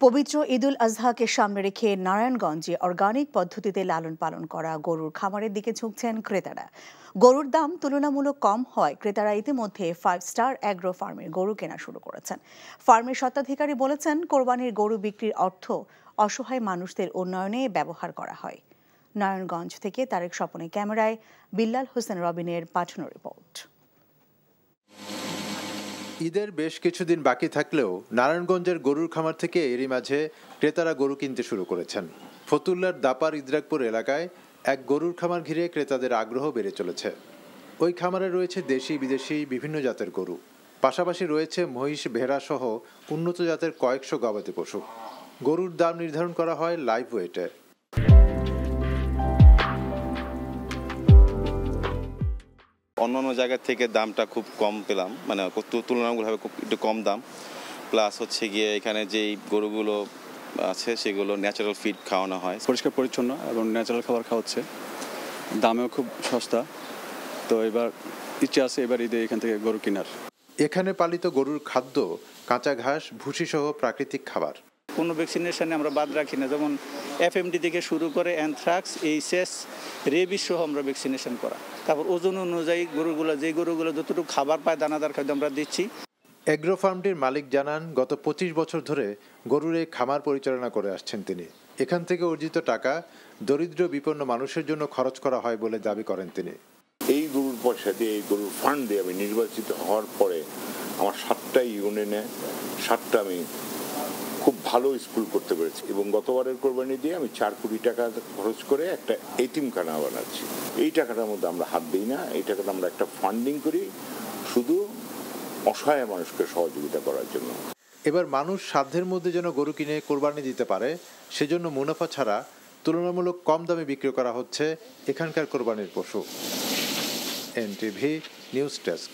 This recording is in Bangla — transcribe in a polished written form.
পবিত্র ঈদুল আজহাকে সামনে রেখে নারায়ণগঞ্জে অর্গানিক পদ্ধতিতে লালন পালন করা গরুর খামারের দিকে ঝুঁকছেন ক্রেতারা। গরুর দাম তুলনামূলক কম হয় ক্রেতারা ইতিমধ্যে 5 স্টার অ্যাগ্রো ফার্মের গরু কেনা শুরু করেছেন। ফার্মের স্বত্বাধিকারী বলেছেন, কোরবানির গরু বিক্রির অর্থ অসহায় মানুষদের উন্নয়নে ব্যবহার করা হয়। নারায়ণগঞ্জ থেকে তারেক স্বপনের ক্যামেরায় বিল্লাল হোসেন রবিনের পাঠানো রিপোর্ট। ঈদের বেশ কিছুদিন বাকি থাকলেও নারায়ণগঞ্জের গরুর খামার থেকে এরই মাঝে ক্রেতারা গরু কিনতে শুরু করেছেন। ফতুল্লার দাপার ইদ্রাকপুর এলাকায় এক গরুর খামার ঘিরে ক্রেতাদের আগ্রহ বেড়ে চলেছে। ওই খামারে রয়েছে দেশি বিদেশি বিভিন্ন জাতের গরু, পাশাপাশি রয়েছে মহিষ, ভেড়া সহ উন্নত জাতের কয়েকশো গবাদি পশু। গরুর দাম নির্ধারণ করা হয় লাইভ ওয়েটে। অন্যান্য জায়গা থেকে দামটা খুব কম পেলাম, মানে তুলনামূলকভাবে খুব একটু কম দাম। প্লাস হচ্ছে গিয়ে এখানে যেই গরুগুলো আছে সেগুলো ন্যাচারাল ফিড খাওয়ানো হয়, পরিষ্কার পরিচ্ছন্ন এবং ন্যাচারাল খাবার খাওয়াচ্ছে, দামেও খুব সস্তা। তো এবার ইচ্ছে আছে এবার ঈদে এখান থেকে গরু কেনার। এখানে পালিত গরুর খাদ্য কাঁচা ঘাস, ভুসি সহ প্রাকৃতিক খাবার। কোনো ভ্যাকসিনেশনে আমরা বাদ রাখি না, যেমন এফএমডি থেকে শুরু করে অ্যানথ্রাক্স, এইচএস, রেবিস সহ আমরা ভ্যাকসিনেশন করা। তারপর ওজন অনুযায়ী যে গরুগুলো যতটুকু খাবার পায় দানাদার খাদ্য আমরা দিচ্ছি। এগ্রো ফার্মটির মালিক জানান, গত 25 বছর ধরে গরুর এই খামার পরিচালনা করে আসছেন তিনি। এখান থেকে অর্জিত টাকা দরিদ্র বিপন্ন মানুষের জন্য খরচ করা হয় বলে দাবি করেন তিনি। এই গরুর পয়সা দিয়ে, এই গরুর ফান্ড দিয়ে আমি নির্বাচিত হওয়ার পরে আমার 7টা ইউনিয়নে 7টা আমি খুব ভালো স্কুল করতে পেরেছি এবং গতবারের কোরবানি দিয়ে আমি 4 কোটি টাকা খরচ করে একটা এতিমখানা বানাচ্ছি। এই টাকাটার মধ্যে আমরা হাত দিই না, এই টাকাটা আমরা একটা ফান্ডিং করি শুধু অসহায় মানুষকে সহযোগিতা করার জন্য। এবার মানুষ সাধ্যের মধ্যে যেন গরু কিনে কোরবানি দিতে পারে, সেজন্য মুনাফা ছাড়া তুলনামূলক কম দামে বিক্রি করা হচ্ছে এখানকার কোরবানির পশু। NTV news desk.